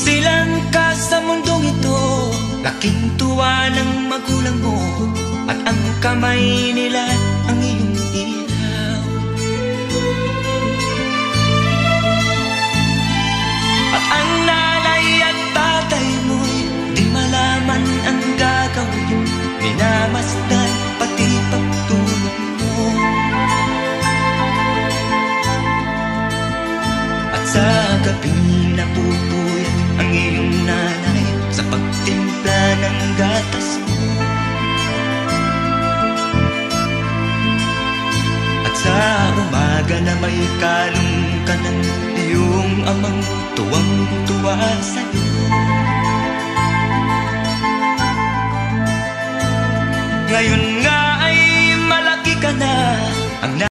Silang ka sa mundong ito, laking tuwa ng magulang mo, at ang kamay nila ang iyong ilaw. At ang nanay at tatay mo'y di malaman ang gagawin, minamasdan pati pagtulog mo. At sa gabing napupuyat ang iyong nanay sa pagtimpla ng gatas mo. At sa umaga na may kalong ka ng iyong amang tuwang-tuwa sa'yo. Ngayon nga ay malaki ka na, ang